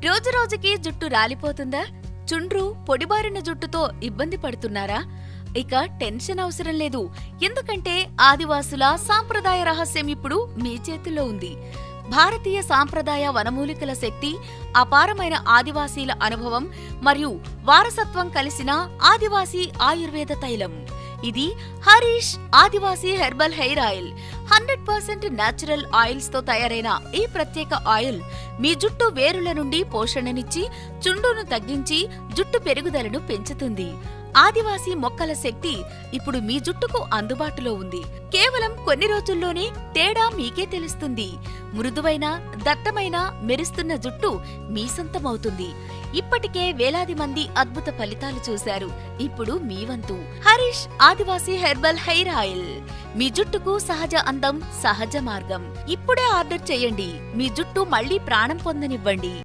రోజురోజుకి జుట్టు రాలిపోతుందా? చుండ్రు, పొడిబారిన జుట్టుతో ఇబ్బంది పడుతున్నారా? ఇక టెన్షన్ అవసరం లేదు. ఎందుకంటే ఆదివాసుల సాంప్రదాయ రహస్యం ఇప్పుడు మీ చేతుల్లో ఉంది. భారతీయ సాంప్రదాయ వనమూలికల శక్తి, అపారమైన ఆదివాసీల అనుభవం మరియు వారసత్వం కలిసిన ఆదివాసీ ఆయుర్వేద తైలం. ఇది Harish Adivasi herbal hair oil. 100% natural oils తో తయారైన ఈ ప్రత్యేక ఆయిల్ మీ జుట్టు వేరుల నుండి పోషణనిచ్చి, చుండును తగ్గించి, జుట్టు పెరుగుదలను పెంచుతుంది. ఆదివాసీ మొక్కల శక్తి ఇప్పుడు మీ జుట్టుకు అందుబాటులో ఉంది. కేవలం కొన్ని రోజుల్లోనే తేడా మీకే తెలుస్తుంది. మృదువైన, దట్టమైన, మెరుస్తున్న జుట్టు మీ సొంతమవుతుంది. ఇప్పటికే వేలాది మంది అద్భుత ఫలితాలు చూశారు. ఇప్పుడు మీ వంతు. Harish Adivasi herbal hair oil. మీ జుట్టుకు సహజ అందం, సహజ మార్గం. ఇప్పుడే ఆర్డర్ చేయండి. మీ జుట్టు మళ్లీ ప్రాణం పొందనివ్వండి.